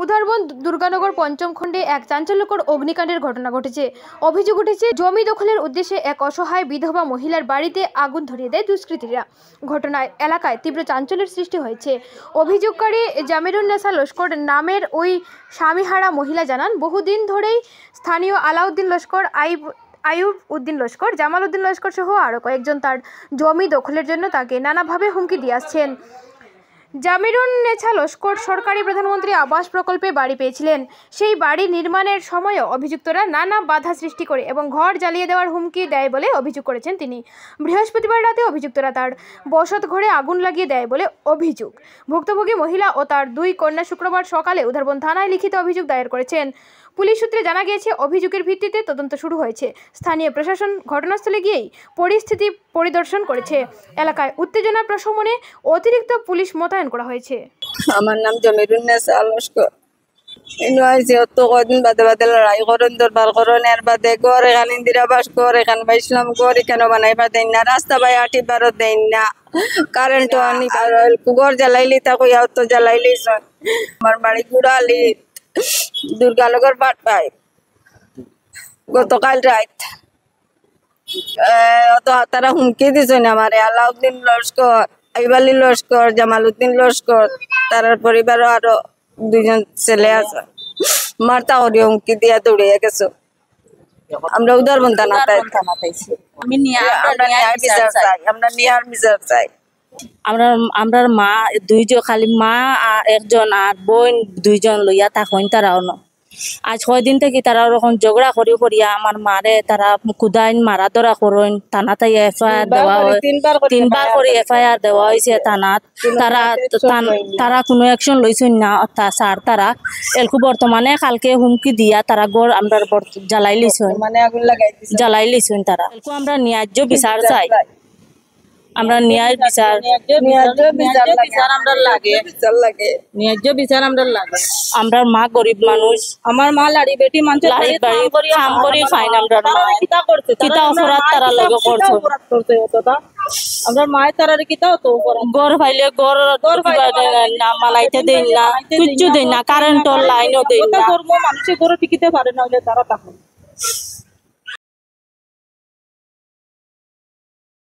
উধারবন দুর্গানগর পঞ্চম খণ্ডে এক চাঞ্চল্যকর অগ্নিকাণ্ডের ঘটনা ঘটেছে। অভিযোগ উঠেছে জমি দখলের উদ্দেশ্যে এক অসহায় বিধবা মহিলার বাড়িতে আগুন ধরিয়ে দেয় দুষ্কৃতীরা। ঘটনায় এলাকায় তীব্র চাঞ্চল্যের সৃষ্টি হয়েছে। অভিযোগকারী জামিরুন্নেসা লস্কর নামের ওই স্বামীহারা মহিলা জানান, বহুদিন ধরেই স্থানীয় আলাউদ্দিন লস্কর, আইয়ুব উদ্দিন লস্কর, জামাল উদ্দিন লস্কর সহ আরও কয়েকজন তার জমি দখলের জন্য তাকে নানাভাবে হুমকি দিয়ে আসছেন। জামিরুন্নেসা লস্কর সরকারি প্রধানমন্ত্রী আবাস প্রকল্পে বাড়ি পেয়েছিলেন। সেই বাড়ি নির্মাণের সময়ও অভিযুক্তরা নানা বাধা সৃষ্টি করে এবং ঘর জ্বালিয়ে দেওয়ার হুমকি দেয় বলে অভিযোগ করেছেন তিনি। বৃহস্পতিবার রাতে অভিযুক্তরা তার বসত ঘরে আগুন লাগিয়ে দেয় বলে অভিযোগ। ভুক্তভোগী মহিলা ও তার দুই কন্যা শুক্রবার সকালে উধারবন থানায় লিখিত অভিযোগ দায়ের করেছেন। পুলিশ সূত্রে জানা গিয়েছে, অভিযোগের ভিত্তিতে তদন্ত শুরু হয়েছে। স্থানীয় প্রশাসন ঘটনাস্থলে গিয়েই পরিস্থিতি পরিদর্শন করেছে। এলাকায় উত্তেজনার প্রশমনে অতিরিক্ত পুলিশ মোতায়েন করা হয়েছে। আমার নাম জামিরুন্নেসা লস্কর। কদিন বাদে বাদে লড়াই করেন, দরবার করেন, এর বাদে গড় এখান ইন্দিরা বাস কর, এখান বাইসলাম গড় এখানে বানাইবার দেন না, রাস্তা বাই আটিবারও দেন না, কারেন্ট আনি গড় জ্বালাইলি তা কইয়াও তো জ্বালাইলি। আমার বাড়ি গুড়ালি দুর্গানগর পাট পাই। গতকাল রাত তারা হুমকি দিছেন আমার আলাউদ্দিন লস্কর, আইয়ুব আলী লস্কর, জামাল উদ্দিন লস্কর, তার পরিবারও আরো দুইজন ছেলে আছে। মারতা করিয়া হুমকি দিয়া দৌড়িয়ে গেছো। আমরা উদারবন থানা চাই। আমরা মা দুইজন, খালি মা একজন আর বোন দুইজন লইয়া থাকেন। তারাও ন আজ কয়দিন থেকে তারা ওরকম ঝগড়া করিয়া আমার মারে তারা কুদাইন মারা ধরা করেন। থানাতে এফআইআর দেওয়া হয়, 3 বার করে এফআইআর দেওয়া হয়েছে থানাত। তারা কোনো অ্যাকশন লইছেন না। স্যার তারা এলকু বর্তমানে কালকে হুমকি দিয়া তারা গড় আমরা জ্বালাই লিছেন। তারা এলকু আমরা ন্যায্য বিচার চাই। আমরা ন্যায় বিচার আমরা লাগে। আমরা মা গরিব মানুষ, আমার মা লাড়ি বেটি মানুষ কাম করি খাই না। আমরা কিতা অপরাধ তারা লাগে করছে। আমরা মায়ের তারারে কিতা তো গড় ফাইলে গড় না মালাইতে দেন না, কিচ্ছু দেন না, কারেন্টর লাইনও দেন না। মানুষের গড়ে টিকিতে পারে না, তারা তখন